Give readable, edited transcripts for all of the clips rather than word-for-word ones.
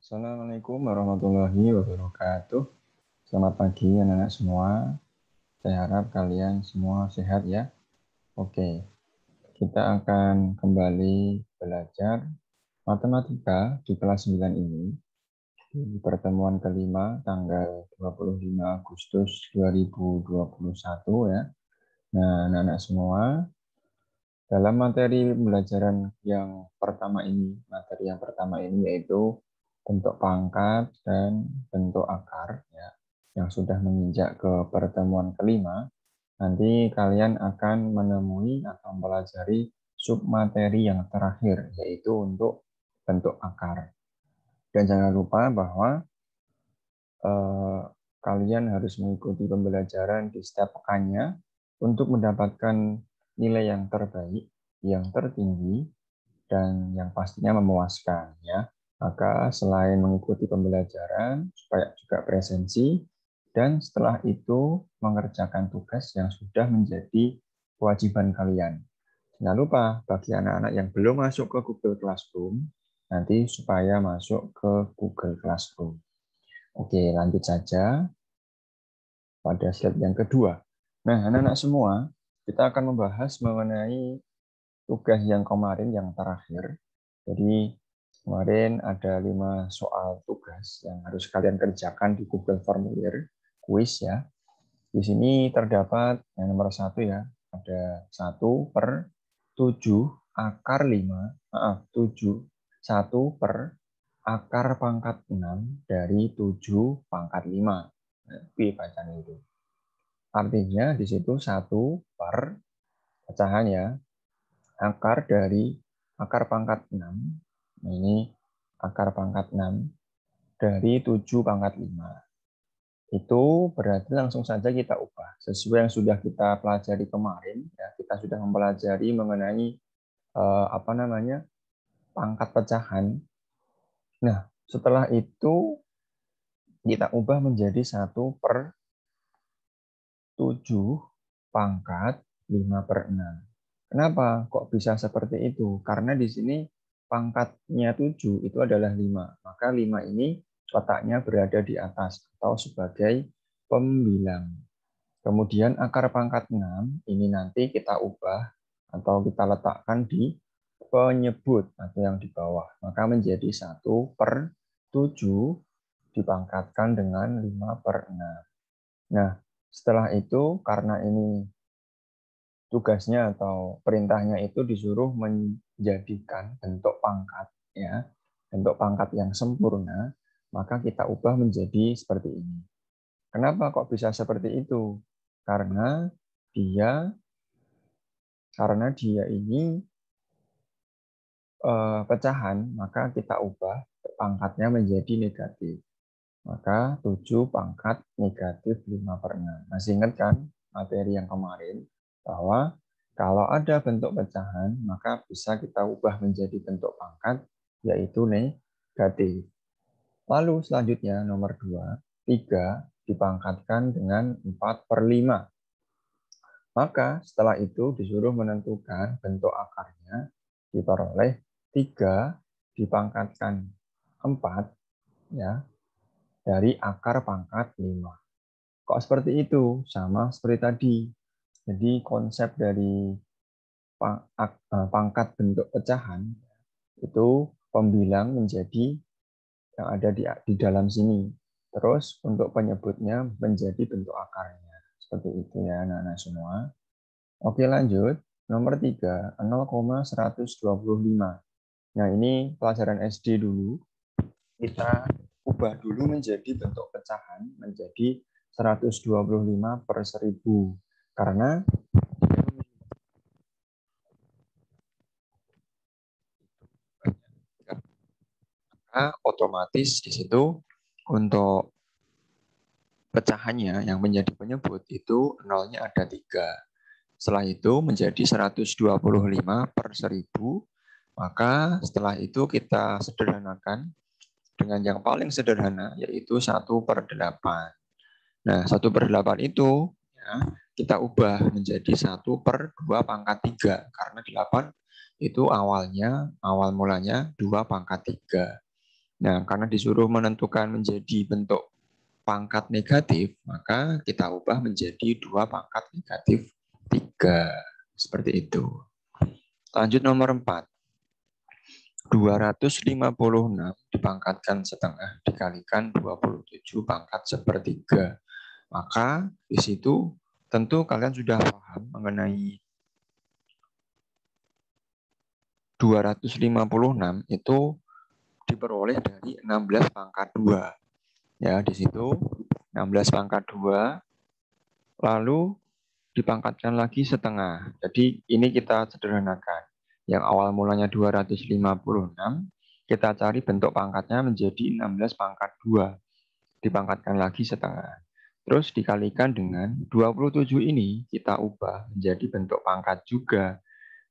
Assalamualaikum warahmatullahi wabarakatuh. Selamat pagi anak-anak semua. Saya harap kalian semua sehat ya. Oke, kita akan kembali belajar matematika di kelas 9 ini. Di pertemuan kelima tanggal 25 Agustus 2021 ya. Nah, anak-anak semua, dalam materi pembelajaran yang pertama ini yaitu bentuk pangkat dan bentuk akar ya, yang sudah menginjak ke pertemuan kelima, nanti kalian akan menemui atau mempelajari submateri yang terakhir yaitu untuk bentuk akar. Dan jangan lupa bahwa kalian harus mengikuti pembelajaran di setiap pekannya untuk mendapatkan nilai yang terbaik, yang tertinggi, dan yang pastinya memuaskan ya. Maka selain mengikuti pembelajaran supaya juga presensi, dan setelah itu mengerjakan tugas yang sudah menjadi kewajiban kalian. Jangan lupa bagi anak-anak yang belum masuk ke Google Classroom, nanti supaya masuk ke Google Classroom. Oke, lanjut saja pada slide yang kedua. Nah, anak-anak semua, kita akan membahas mengenai tugas yang kemarin yang terakhir. Jadi kemarin ada 5 soal tugas yang harus kalian kerjakan di Google Formulir quiz ya. Di sini terdapat yang nomor 1 ya, ada 1/7 akar 5, 1 per akar pangkat 6 dari 7 pangkat 5. Nah, bacaan itu. Artinya di situ 1 per pecahan ya, akar dari akar pangkat 6, ini akar pangkat 6 dari 7 pangkat 5. Itu berarti langsung saja kita ubah. Sesuai yang sudah kita pelajari kemarin, ya, kita sudah mempelajari mengenai pangkat pecahan. Nah, setelah itu kita ubah menjadi 1/7 pangkat 5/6. Kenapa kok bisa seperti itu? Karena di sini pangkatnya 7 itu adalah 5. Maka 5 ini letaknya berada di atas atau sebagai pembilang. Kemudian akar pangkat 6 ini nanti kita ubah atau kita letakkan di penyebut atau yang di bawah. Maka menjadi 1/7 dipangkatkan dengan 5/6. Nah, setelah itu karena ini tugasnya atau perintahnya itu disuruh menjadikan bentuk pangkat ya, bentuk pangkat yang sempurna, maka kita ubah menjadi seperti ini. Kenapa kok bisa seperti itu? Karena dia ini pecahan, maka kita ubah pangkatnya menjadi negatif. Maka 7 pangkat negatif 5/6. Masih ingat kan materi yang kemarin? Bahwa kalau ada bentuk pecahan, maka bisa kita ubah menjadi bentuk pangkat, yaitu negatif. Lalu selanjutnya nomor 2, 3 dipangkatkan dengan 4/5. Maka setelah itu disuruh menentukan bentuk akarnya, diperoleh 3 dipangkatkan 4 ya, dari akar pangkat 5. Kok seperti itu? Sama seperti tadi. Jadi konsep dari pangkat bentuk pecahan itu pembilang menjadi yang ada di dalam sini. Terus untuk penyebutnya menjadi bentuk akarnya. Seperti itu ya anak-anak semua. Oke lanjut. Nomor 3, 0,125. Nah ini pelajaran SD dulu. Kita ubah dulu menjadi bentuk pecahan menjadi 125/1000. Karena otomatis di situ untuk pecahannya yang menjadi penyebut itu nolnya ada 3. Setelah itu menjadi 125/1000. Maka setelah itu kita sederhanakan dengan yang paling sederhana yaitu 1/8. Nah 1/8 itu ya, kita ubah menjadi 1/2 pangkat 3 karena 8 itu awal mulanya 2 pangkat 3. Nah, karena disuruh menentukan menjadi bentuk pangkat negatif, maka kita ubah menjadi 2 pangkat negatif 3. Seperti itu. Lanjut nomor 4. 256 dipangkatkan setengah dikalikan 27 pangkat sepertiga. Maka di situ tentu kalian sudah paham mengenai 256 itu diperoleh dari 16 pangkat 2. Ya, di situ 16 pangkat 2 lalu dipangkatkan lagi setengah. Jadi ini kita sederhanakan. Yang awal mulanya 256, kita cari bentuk pangkatnya menjadi 16 pangkat 2. Dipangkatkan lagi setengah. Terus dikalikan dengan 27 ini kita ubah menjadi bentuk pangkat juga.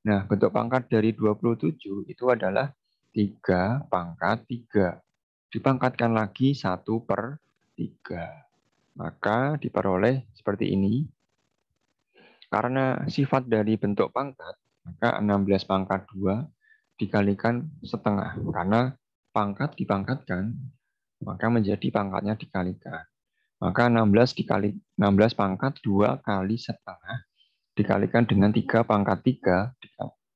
Nah, bentuk pangkat dari 27 itu adalah 3 pangkat 3. Dipangkatkan lagi 1/3. Maka diperoleh seperti ini. Karena sifat dari bentuk pangkat, maka 16 pangkat 2 dikalikan setengah. Karena pangkat dipangkatkan, maka menjadi pangkatnya dikalikan. Maka 16 pangkat 2 kali setengah dikalikan dengan 3 pangkat 3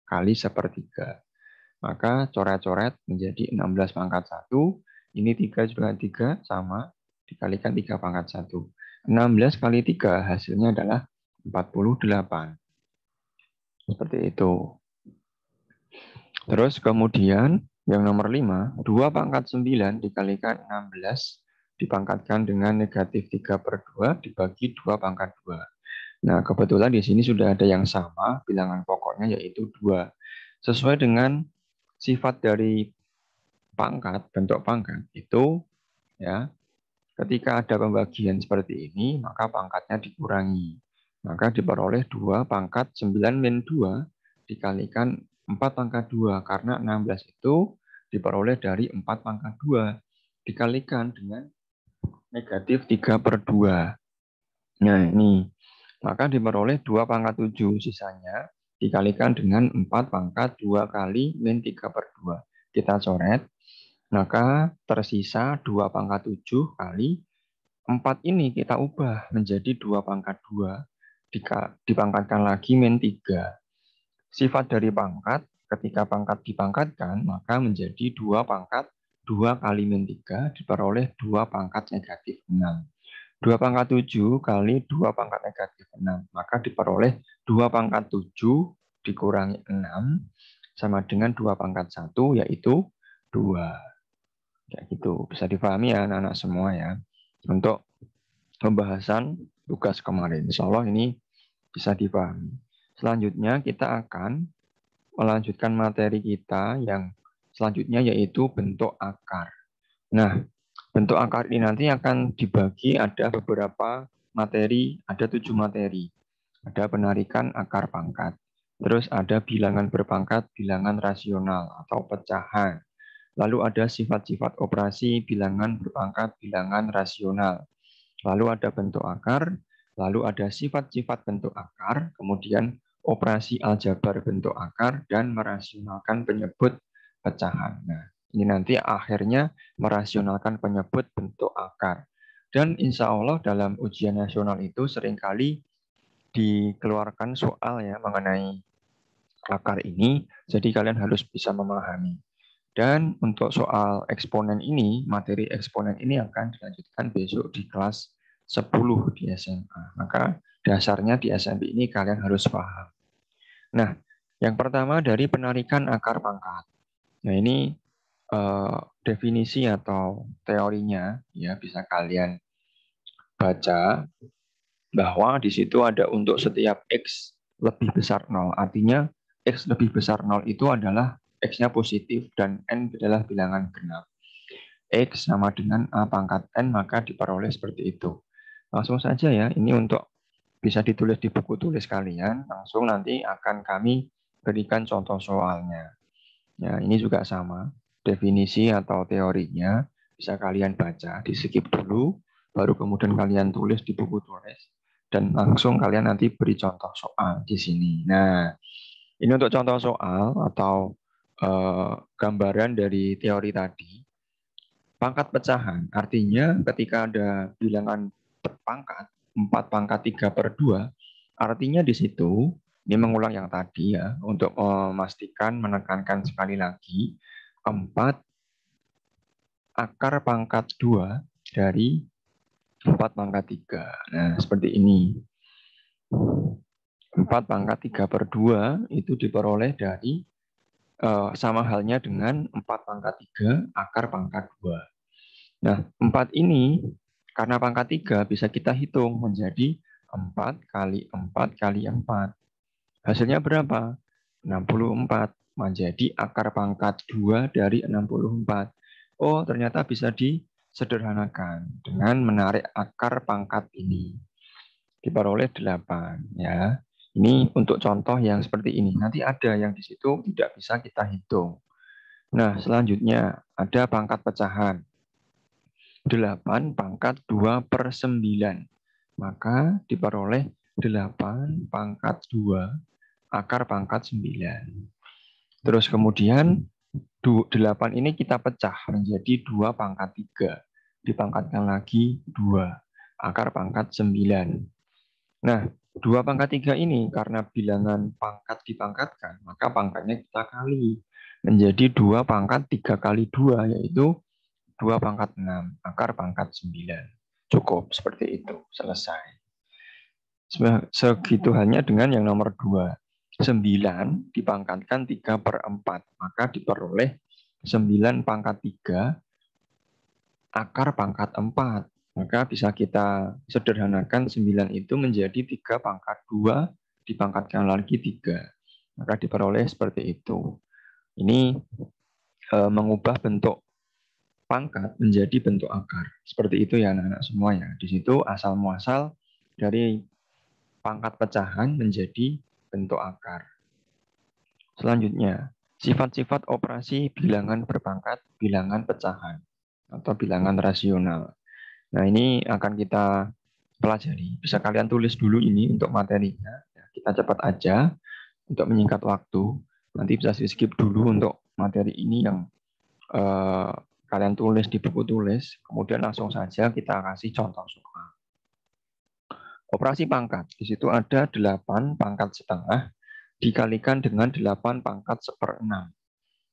kali sepertiga. Maka coret-coret menjadi 16 pangkat 1. Ini 3 juga 3 sama dikalikan 3 pangkat 1. 16 kali 3 hasilnya adalah 48. Seperti itu. Terus kemudian yang nomor 5, 2 pangkat 9 dikalikan 16 dipangkatkan dengan negatif 3/2 dibagi 2 pangkat 2. Nah, kebetulan di sini sudah ada yang sama, bilangan pokoknya yaitu 2. Sesuai dengan sifat dari pangkat, bentuk pangkat, itu ya ketika ada pembagian seperti ini, maka pangkatnya dikurangi. Maka diperoleh 2 pangkat 9 min 2 dikalikan 4 pangkat 2. Karena 16 itu diperoleh dari 4 pangkat 2. Dikalikan dengan negatif 3/2. Nah, ini. Maka diperoleh 2 pangkat 7. Sisanya dikalikan dengan 4 pangkat 2 kali min 3/2. Kita coret. Maka tersisa 2 pangkat 7 kali 4 ini kita ubah menjadi 2 pangkat 2. Dipangkatkan lagi min 3. Sifat dari pangkat, ketika pangkat dipangkatkan, maka menjadi 2 pangkat 2 kali min 3 diperoleh 2 pangkat negatif 6. 2 pangkat 7 kali 2 pangkat negatif 6. Maka diperoleh 2 pangkat 7 dikurangi 6 sama dengan 2 pangkat 1 yaitu 2. Kayak gitu. Bisa dipahami ya anak-anak semua ya. Untuk pembahasan tugas kemarin. Insya Allah ini bisa dipahami. Selanjutnya kita akan melanjutkan materi kita yang selanjutnya yaitu bentuk akar. Nah, bentuk akar ini nanti akan dibagi ada beberapa materi, ada 7 materi. Ada penarikan akar pangkat. Terus ada bilangan berpangkat, bilangan rasional atau pecahan. Lalu ada sifat-sifat operasi bilangan berpangkat, bilangan rasional. Lalu ada bentuk akar, lalu ada sifat-sifat bentuk akar, kemudian operasi aljabar bentuk akar, dan merasionalkan penyebut pecahan. Nah, ini nanti akhirnya merasionalkan penyebut bentuk akar. Dan insya Allah dalam ujian nasional itu seringkali dikeluarkan soal ya mengenai akar ini, jadi kalian harus bisa memahami. Dan untuk soal eksponen ini, materi eksponen ini akan dilanjutkan besok di kelas 10 di SMA. Maka dasarnya di SMP ini kalian harus paham. Nah, yang pertama dari penarikan akar pangkat. Nah, ini definisi atau teorinya ya bisa kalian baca bahwa di situ ada untuk setiap X lebih besar 0. Artinya X lebih besar 0 itu adalah X-nya positif dan N adalah bilangan genap. X sama dengan A pangkat N, maka diperoleh seperti itu. Langsung saja ya, ini untuk bisa ditulis di buku tulis kalian, langsung nanti akan kami berikan contoh soalnya. Ya, ini juga sama, definisi atau teorinya bisa kalian baca, di skip dulu, baru kemudian kalian tulis di buku tulis, dan langsung kalian nanti beri contoh soal di sini. Nah, ini untuk contoh soal atau gambaran dari teori tadi. Pangkat pecahan, artinya ketika ada bilangan pangkat, 4 pangkat 3/2, artinya di situ, ini mengulang yang tadi ya, untuk memastikan, menekankan sekali lagi, 4 akar pangkat 2 dari 4 pangkat 3. Nah, seperti ini. 4 pangkat 3/2 itu diperoleh dari sama halnya dengan 4 pangkat 3 akar pangkat 2. Nah, 4 ini karena pangkat 3 bisa kita hitung menjadi 4 kali 4 kali 4. Hasilnya berapa? 64 menjadi akar pangkat 2 dari 64. Oh, ternyata bisa disederhanakan dengan menarik akar pangkat ini. Diperoleh 8 ya. Ini untuk contoh yang seperti ini. Nanti ada yang di situ tidak bisa kita hitung. Nah, selanjutnya ada pangkat pecahan. 8 pangkat 2/9. Maka diperoleh 8 pangkat 2 akar pangkat 9. Terus kemudian 8 ini kita pecah menjadi 2 pangkat 3. Dipangkatkan lagi 2 akar pangkat 9. Nah, 2 pangkat 3 ini karena bilangan pangkat dipangkatkan, maka pangkatnya kita kali. Menjadi 2 pangkat 3 kali 2, yaitu 2 pangkat 6, akar pangkat 9. Cukup, seperti itu. Selesai. Segitu hanya dengan yang nomor 2. 9 dipangkatkan 3/4, maka diperoleh 9 pangkat 3 akar pangkat 4. Maka bisa kita sederhanakan 9 itu menjadi 3 pangkat 2 dipangkatkan lagi 3. Maka diperoleh seperti itu. Ini mengubah bentuk pangkat menjadi bentuk akar. Seperti itu ya anak-anak semua ya. Di situ asal muasal dari pangkat pecahan menjadi bentuk akar. Selanjutnya, sifat-sifat operasi bilangan berpangkat, bilangan pecahan atau bilangan rasional. Nah, ini akan kita pelajari. Bisa kalian tulis dulu ini untuk materinya. Kita cepat aja untuk menyingkat waktu. Nanti bisa di-skip dulu untuk materi ini yang kalian tulis di buku tulis. Kemudian langsung saja kita kasih contoh soal. Operasi pangkat. Di situ ada 8 pangkat setengah dikalikan dengan 8 pangkat 1/6.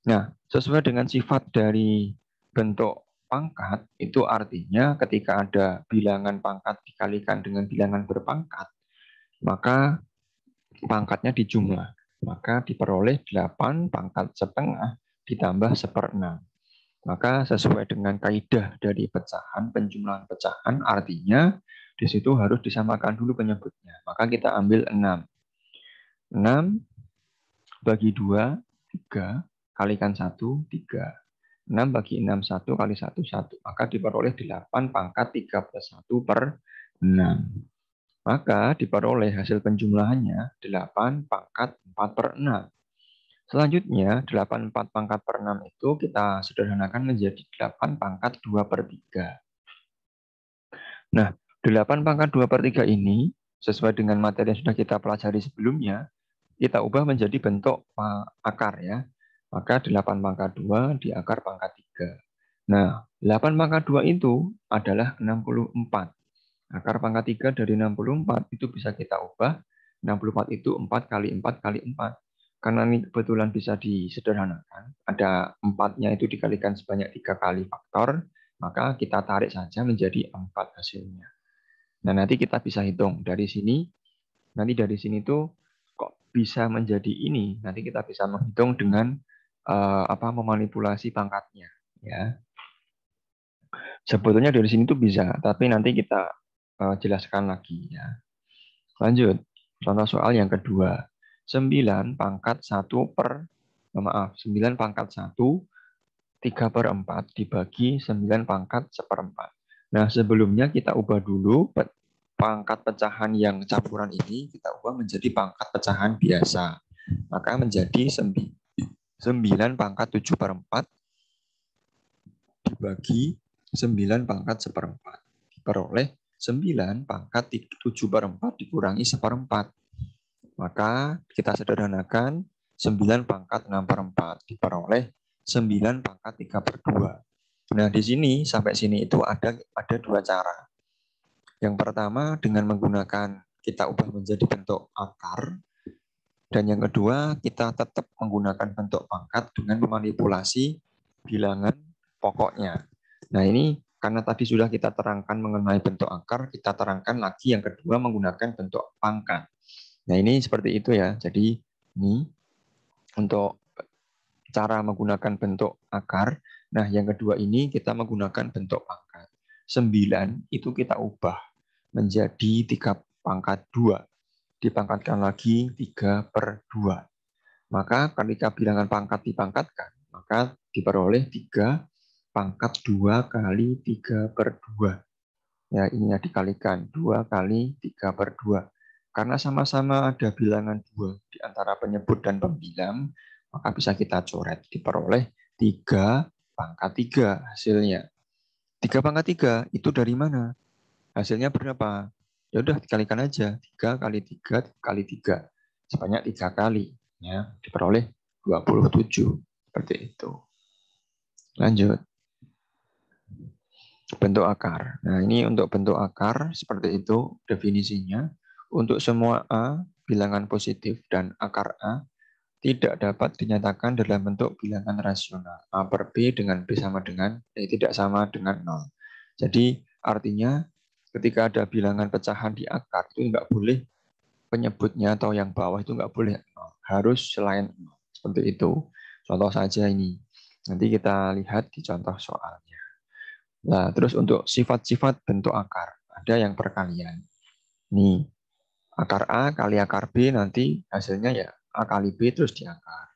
Nah, sesuai dengan sifat dari bentuk pangkat, itu artinya ketika ada bilangan pangkat dikalikan dengan bilangan berpangkat, maka pangkatnya dijumlah. Maka diperoleh 8 pangkat setengah ditambah 1/6. Maka sesuai dengan kaidah dari pecahan, penjumlahan pecahan, artinya di situ harus disamakan dulu penyebutnya. Maka kita ambil 6. 6 bagi 2, 3, kalikan 1, 3. 6 bagi 6, 1 kali 1, 1. Maka diperoleh 8 pangkat 13/6. Maka diperoleh hasil penjumlahannya 8 pangkat 4/6. Selanjutnya, 8 pangkat per 6 itu kita sederhanakan menjadi 8 pangkat 2/3. Nah, 8 pangkat 2/3 ini, sesuai dengan materi yang sudah kita pelajari sebelumnya, kita ubah menjadi bentuk akar ya. Maka 8 pangkat 2 di akar pangkat 3. Nah, 8 pangkat 2 itu adalah 64. Akar pangkat 3 dari 64 itu bisa kita ubah. 64 itu 4 kali 4 kali 4. Karena ini kebetulan bisa disederhanakan. Ada 4-nya itu dikalikan sebanyak 3 kali faktor. Maka kita tarik saja menjadi 4 hasilnya. Nah, nanti kita bisa hitung dari sini. Nanti dari sini tuh kok bisa menjadi ini. Nanti kita bisa menghitung dengan memanipulasi pangkatnya. Ya. Sebetulnya dari sini tuh bisa, tapi nanti kita jelaskan lagi ya. Lanjut, contoh soal yang kedua. 9 pangkat 1 9 pangkat 1, 3/4 dibagi 9 pangkat 1/4. Nah, sebelumnya kita ubah dulu pangkat pecahan yang campuran ini, kita ubah menjadi pangkat pecahan biasa. Maka menjadi 9 pangkat 7/4 dibagi 9 pangkat 1/4. Diperoleh 9 pangkat 7/4 dikurangi 1/4. Maka kita sederhanakan 9 pangkat 6/4 diperoleh 9 pangkat 3/2. Nah, di sini sampai sini itu ada dua cara. Yang pertama dengan menggunakan kita ubah menjadi bentuk akar, dan yang kedua kita tetap menggunakan bentuk pangkat dengan memanipulasi bilangan pokoknya. Nah, ini karena tadi sudah kita terangkan mengenai bentuk akar, kita terangkan lagi yang kedua menggunakan bentuk pangkat. Nah, ini seperti itu ya. Jadi ini untuk cara menggunakan bentuk akar. Nah, yang kedua ini kita menggunakan bentuk pangkat. 9 itu kita ubah menjadi 3 pangkat 2. Dipangkatkan lagi 3/2. Maka ketika bilangan pangkat dipangkatkan, maka diperoleh 3 pangkat 2 kali 3/2. Ya, ini ya dikalikan 2 kali 3/2. Karena sama-sama ada bilangan 2 di antara penyebut dan pembilang, maka bisa kita coret. Diperoleh 3 pangkat 3 hasilnya. 3 pangkat 3 itu dari mana? Hasilnya berapa? Ya udah dikalikan aja. 3 kali 3 kali 3. Sebanyak 3 kali. Ya, diperoleh 27. Seperti itu. Lanjut. Bentuk akar. Nah, ini untuk bentuk akar seperti itu definisinya. Untuk semua A, bilangan positif dan akar A tidak dapat dinyatakan dalam bentuk bilangan rasional. A per B dengan B sama dengan tidak sama dengan 0. Jadi artinya ketika ada bilangan pecahan di akar itu nggak boleh penyebutnya atau yang bawah itu nggak boleh 0. Harus selain 0. Seperti itu. Contoh saja ini. Nanti kita lihat di contoh soalnya. Nah, terus untuk sifat-sifat bentuk akar, ada yang perkalian. Nih, akar A kali akar B nanti hasilnya ya A kali B terus diakar.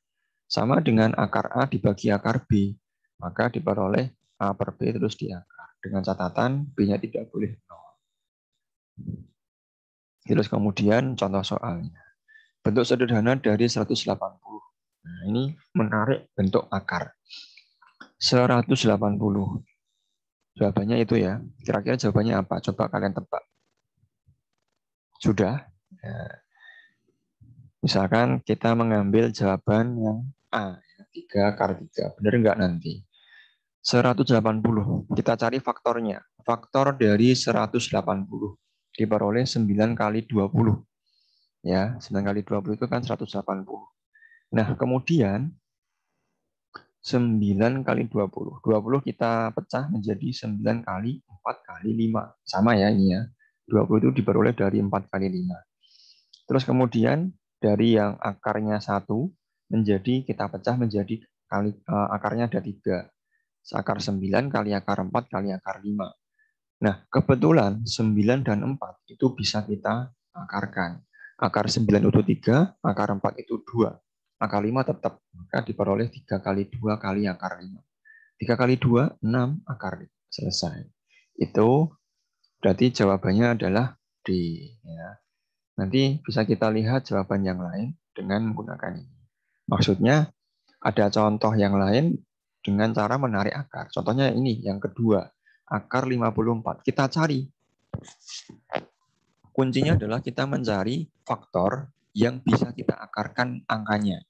Sama dengan akar A dibagi akar B, maka diperoleh A per B terus diakar. Dengan catatan B-nya tidak boleh 0. Terus kemudian contoh soalnya. Bentuk sederhana dari 180. Nah, ini menarik bentuk akar. 180. Jawabannya itu ya. Kira-kira jawabannya apa? Coba kalian tebak. Sudah? Ya. Misalkan kita mengambil jawaban yang A, 3 akar 3. Benar nggak nanti? 180. Kita cari faktornya. Faktor dari 180 diperoleh 9 kali 20. Ya, 9 kali 20 itu kan 180. Nah, kemudian 9 kali 20. 20 kita pecah menjadi 9 kali 4 kali 5. Sama ya ini ya. 20 itu diperoleh dari 4 kali 5. Terus kemudian dari yang akarnya 1 menjadi kita pecah menjadi kali akarnya ada 3. Akar 9 kali akar 4 kali akar 5. Nah, kebetulan 9 dan 4 itu bisa kita akarkan. Akar 9 itu 3, akar 4 itu 2. Akar 5 tetap, maka diperoleh 3 kali 2 kali akar 5. 3 kali 2, 6 akar 5. Selesai. Itu berarti jawabannya adalah D. Ya. Nanti bisa kita lihat jawaban yang lain dengan menggunakan ini. Maksudnya ada contoh yang lain dengan cara menarik akar. Contohnya ini yang kedua, akar 54. Kita cari. Kuncinya adalah kita mencari faktor yang bisa kita akarkan angkanya.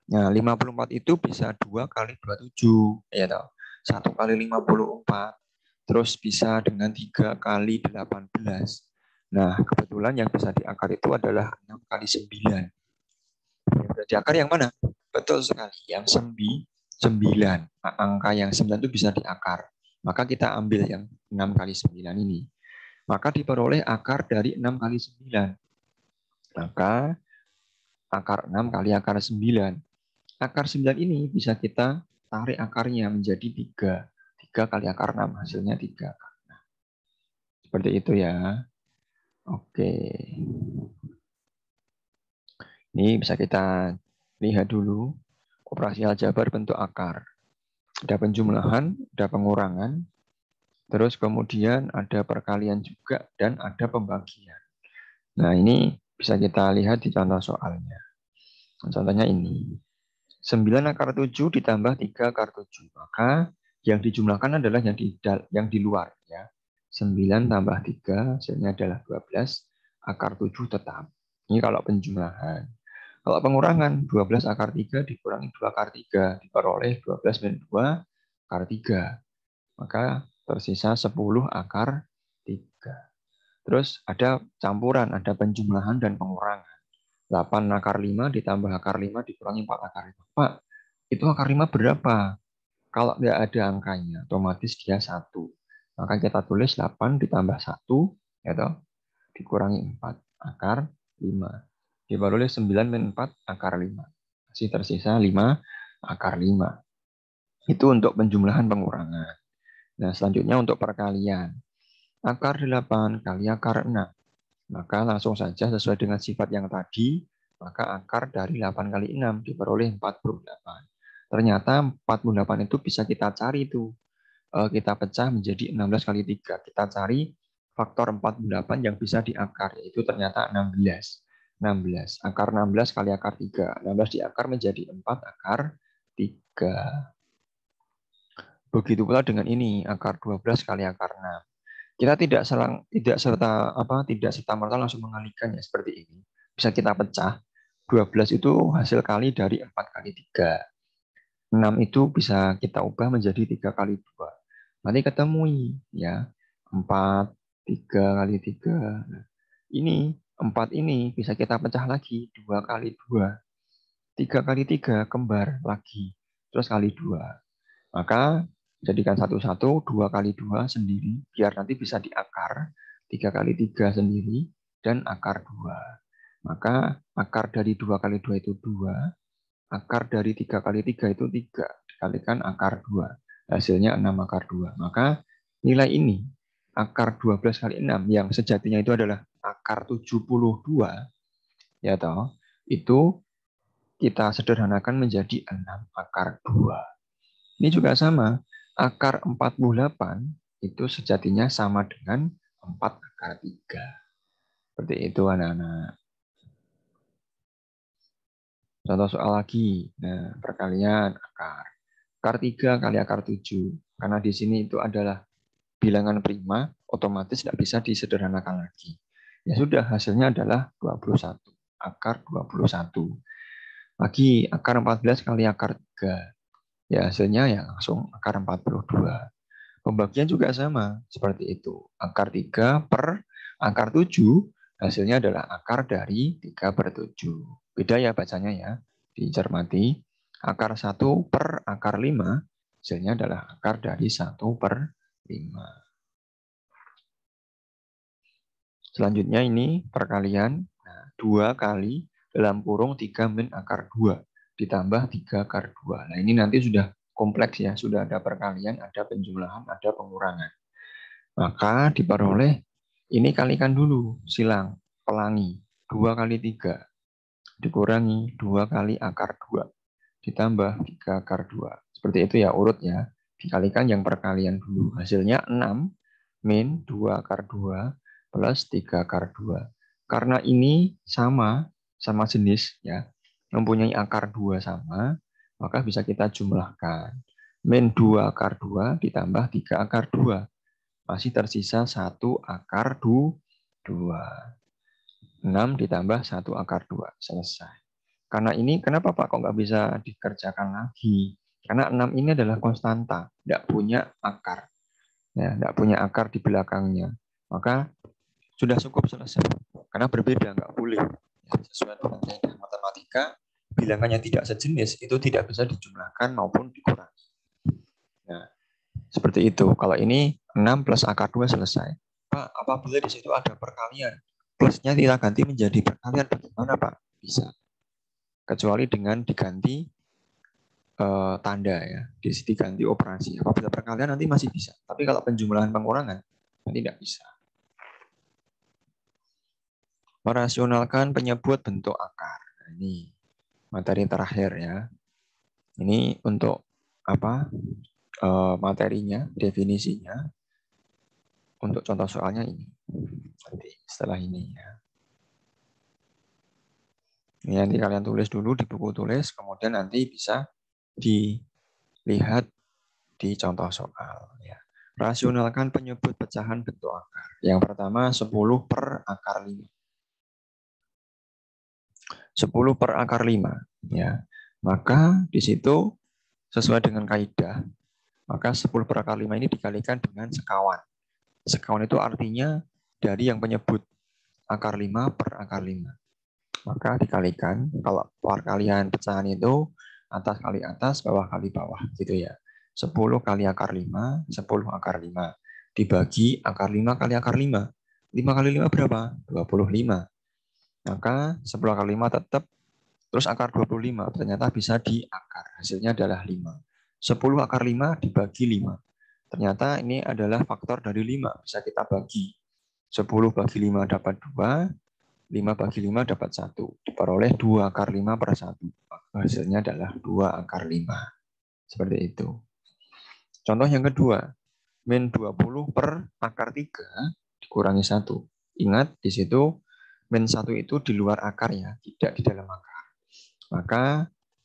Nah, 54 itu bisa 2 kali 27, ya toh. 1 kali 54. Terus bisa dengan 3 kali 18. Nah, kebetulan yang bisa diakar itu adalah 6 kali 9. Yang bisa diakar yang mana? Betul sekali, yang 9. Nah, angka yang 9 itu bisa diakar. Maka kita ambil yang 6 kali 9 ini. Maka diperoleh akar dari 6 kali 9. Maka akar 6 kali akar 9. Akar 9 ini bisa kita tarik akarnya menjadi 3. 3 kali akar 6, hasilnya 3. Seperti itu ya. Oke. Ini bisa kita lihat dulu. Operasi aljabar bentuk akar. Ada penjumlahan, ada pengurangan, terus kemudian ada perkalian juga, dan ada pembagian. Nah, ini bisa kita lihat di contoh soalnya. Contohnya ini. 9 akar 7 ditambah 3 akar 7. Maka yang dijumlahkan adalah yang di luar. Ya. 9 tambah 3, hasilnya adalah 12. Akar 7 tetap. Ini kalau penjumlahan. Kalau pengurangan, 12 akar 3 dikurangi 2 akar 3. Diperoleh 12 min 2 akar 3. Maka tersisa 10 akar 3. Terus ada campuran, ada penjumlahan dan pengurangan. 8 akar 5 ditambah akar 5 dikurangi 4 akar 5. Pak, itu akar 5 berapa? Kalau nggak ada angkanya, otomatis dia 1. Maka kita tulis 8 ditambah 1, ya toh, dikurangi 4 akar 5. Dibagi oleh 9 min 4 akar 5. Masih tersisa 5 akar 5. Itu untuk penjumlahan pengurangan. Nah, selanjutnya untuk perkalian. Akar 8 kali akar 6. Maka langsung saja sesuai dengan sifat yang tadi, maka akar dari 8 kali 6 diperoleh 48. Ternyata 48 itu bisa kita cari tuh. Kita pecah menjadi 16 kali 3. Kita cari faktor 48 yang bisa diakar, yaitu ternyata 16. 16. Akar 16 kali akar 3. 16 diakar menjadi 4 akar 3. Begitu pula dengan ini, akar 12 kali akar 6. Kita tidak serta-merta langsung mengalihkan ya seperti ini. Bisa kita pecah. 12 itu hasil kali dari 4 kali 3. 6 itu bisa kita ubah menjadi 3 kali 2. Nanti ketemu ya. 4, 3 kali 3. Nah, ini 4 ini bisa kita pecah lagi 2 kali 2. 3 kali 3 kembar lagi. Terus kali 2. Maka jadikan satu-satu, 2 kali 2 sendiri, biar nanti bisa diakar, 3 kali 3 sendiri, dan akar 2. Maka akar dari 2 kali 2 itu 2, akar dari 3 kali 3 itu 3, dikalikan akar 2. Hasilnya 6 akar 2. Maka nilai ini, akar 12 kali 6, yang sejatinya itu adalah akar 72, ya toh, itu kita sederhanakan menjadi 6 akar 2. Ini juga sama. Akar 48 itu sejatinya sama dengan 4 akar 3. Seperti itu anak-anak. Contoh soal lagi. Nah, perkalian akar. Akar 3 kali akar 7. Karena di sini itu adalah bilangan prima, otomatis tidak bisa disederhanakan lagi. Ya sudah, hasilnya adalah 21. Akar 21. Lagi akar 14 kali akar 3. Ya hasilnya ya langsung akar 42. Pembagian juga sama, seperti itu. Akar 3 per akar 7, hasilnya adalah akar dari 3 per 7. Beda ya bacanya ya, dicermati. Akar 1 per akar 5, hasilnya adalah akar dari 1 per 5. Selanjutnya ini perkalian, 2 kali dalam kurung 3 min akar 2, ditambah 3 akar 2. Nah ini nanti sudah kompleks ya, sudah ada perkalian, ada penjumlahan, ada pengurangan. Maka diperoleh, ini kalikan dulu, silang, pelangi, 2 kali 3, dikurangi 2 kali akar 2, ditambah 3 akar 2. Seperti itu ya urut ya. Dikalikan yang perkalian dulu. Hasilnya 6 min 2 akar 2 plus 3 akar 2. Karena ini sama jenis ya, mempunyai akar 2 sama, maka bisa kita jumlahkan. Min 2 akar 2 ditambah 3 akar 2. Masih tersisa 1 akar 2. 6 ditambah 1 akar 2. Selesai. Karena ini, kenapa Pak kok nggak bisa dikerjakan lagi? Karena 6 ini adalah konstanta, nggak punya akar. Ya, nggak punya akar di belakangnya. Maka sudah cukup selesai. Karena berbeda, nggak boleh. Ya, sesuai dengan kaidah matematika, bilangan yang tidak sejenis itu tidak bisa dijumlahkan maupun dikurangi. Nah, seperti itu. Kalau ini 6 plus akar 2 selesai. Pak, apabila di situ ada perkalian, plusnya kita ganti menjadi perkalian, bagaimana Pak? Bisa. Kecuali dengan diganti tanda ya, diganti operasi. Apabila perkalian nanti masih bisa. Tapi kalau penjumlahan pengurangan, nanti tidak bisa. Merasionalkan penyebut bentuk akar. Nah, ini materi terakhir ya. Ini untuk apa? Materinya, definisinya. Untuk contoh soalnya ini. Nanti setelah ini ya. Ini nanti kalian tulis dulu di buku tulis, kemudian nanti bisa dilihat di contoh soal. Ya. Rasionalkan penyebut pecahan bentuk akar. Yang pertama 10 per akar 5. 10 per akar 5. Ya. Maka di situ sesuai dengan kaidah, Maka 10 per akar 5 ini dikalikan dengan sekawan. Sekawan itu artinya dari yang penyebut akar 5 per akar 5. Maka dikalikan, kalau perkalian pecahan itu atas kali atas, bawah kali bawah, gitu ya. 10 kali akar 5, 10 akar 5. Dibagi akar 5 kali akar 5. 5 kali 5 berapa? 25. Maka 10 akar 5 tetap, terus akar 25 ternyata bisa diakar. Hasilnya adalah 5. 10 akar 5 dibagi 5. Ternyata ini adalah faktor dari 5. Bisa kita bagi. 10 bagi 5 dapat 2. 5 bagi 5 dapat 1. Diperoleh 2 akar 5 per 1. Hasilnya adalah 2 akar 5. Seperti itu. Contoh yang kedua. Min 20 per akar 3 dikurangi 1. Ingat, di situ min 1 itu di luar akar ya, tidak di dalam akar. Maka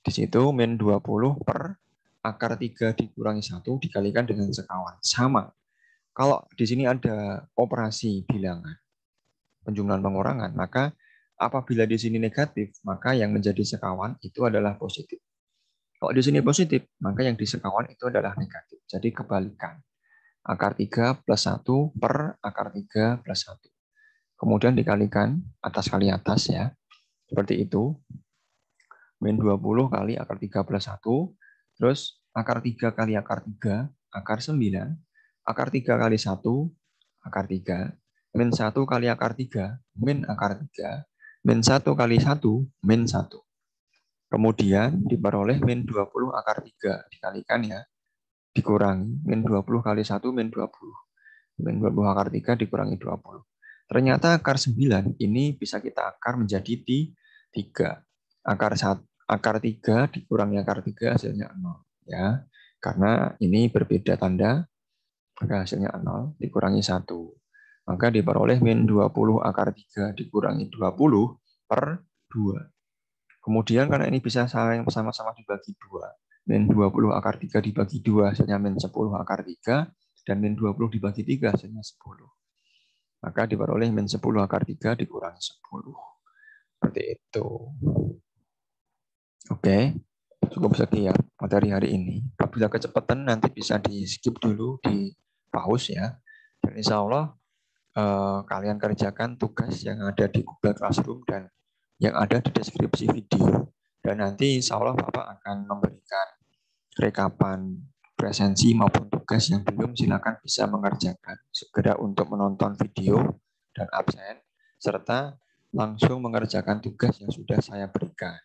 di situ min 20 per akar 3 dikurangi 1 dikalikan dengan sekawan. Sama. Kalau di sini ada operasi bilangan, penjumlahan pengurangan, maka apabila di sini negatif, maka yang menjadi sekawan itu adalah positif. Kalau di sini positif, maka yang di sekawan itu adalah negatif. Jadi kebalikan. Akar 3 plus 1 per akar 3 plus 1. Kemudian dikalikan atas kali atas ya. Seperti itu. Min 20 kali akar 3 plus 1. Terus akar 3 kali akar 3, akar 9. Akar 3 kali 1, akar 3. Min 1 kali akar 3, min akar 3. Min 1 kali 1, min 1. Kemudian diperoleh min 20 akar 3. Dikalikan ya. Dikurangi. Min 20 kali 1, min 20. Min 20 akar 3 dikurangi 20. Ternyata akar 9 ini bisa kita akar menjadi 3. Akar 3 dikurangi akar 3 hasilnya 0. Ya. Karena ini berbeda tanda, maka hasilnya 0 dikurangi 1. Maka diperoleh min 20 akar 3 dikurangi 20 per 2. Kemudian karena ini bisa sama-sama dibagi 2. Min 20 akar 3 dibagi 2 hasilnya min 10 akar 3. Dan min 20 dibagi 3 hasilnya 10. Maka diperoleh min 10 akar 3 dikurangi 10. Seperti itu. Oke, cukup sekian materi hari ini. Apabila kecepatan nanti bisa di skip dulu, di pause ya. Dan insya Allah kalian kerjakan tugas yang ada di Google Classroom dan yang ada di deskripsi video. Dan nanti insya Allah Bapak akan memberikan rekapan presensi maupun tugas yang belum, silakan bisa mengerjakan segera untuk menonton video dan absen serta langsung mengerjakan tugas yang sudah saya berikan.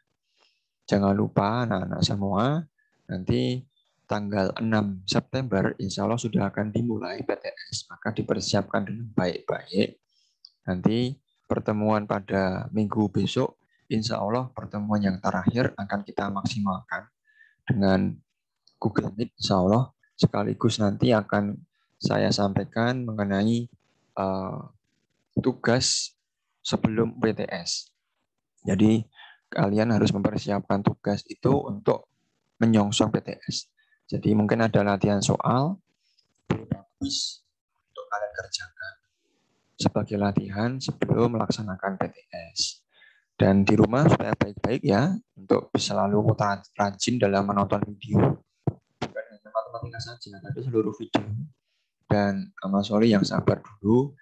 Jangan lupa anak-anak semua, nanti tanggal 6 September insya Allah sudah akan dimulai PTS, maka dipersiapkan dengan baik-baik. Nanti pertemuan pada minggu besok insya Allah pertemuan yang terakhir akan kita maksimalkan dengan Google Meet, insya Allah. Sekaligus nanti akan saya sampaikan mengenai tugas sebelum PTS. Jadi kalian harus mempersiapkan tugas itu untuk menyongsong PTS. Jadi mungkin ada latihan soal, bagus untuk kalian kerjakan sebagai latihan sebelum melaksanakan PTS. Dan di rumah supaya baik-baik ya, untuk selalu rajin dalam menonton video. Bukan hanya matematika saja, tapi seluruh video. Dan Mas Soli yang sabar dulu,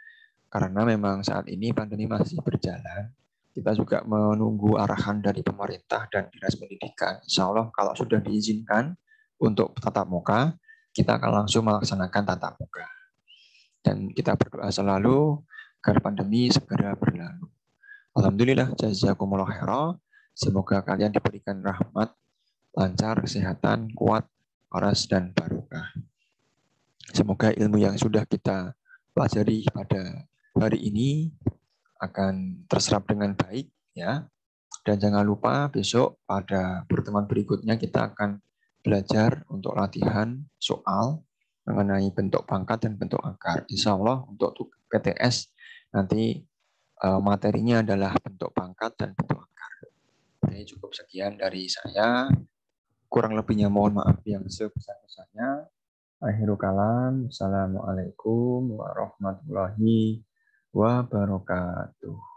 karena memang saat ini pandemi masih berjalan. Kita juga menunggu arahan dari pemerintah dan Dinas Pendidikan. Insya Allah kalau sudah diizinkan untuk tatap muka, kita akan langsung melaksanakan tatap muka. Dan kita berdoa selalu agar pandemi segera berlalu. Alhamdulillah, jazakumullah khairan. Semoga kalian diberikan rahmat, lancar, kesehatan, kuat, waras, dan barokah. Semoga ilmu yang sudah kita pelajari pada hari ini akan terserap dengan baik ya. Dan jangan lupa besok pada pertemuan berikutnya kita akan belajar untuk latihan soal mengenai bentuk pangkat dan bentuk akar. Insya Allah untuk PTS nanti materinya adalah bentuk pangkat dan bentuk akar. Ini cukup sekian dari saya. Kurang lebihnya mohon maaf yang sebesar-besarnya. Akhirul kalam. Assalamualaikum warahmatullahi wabarakatuh.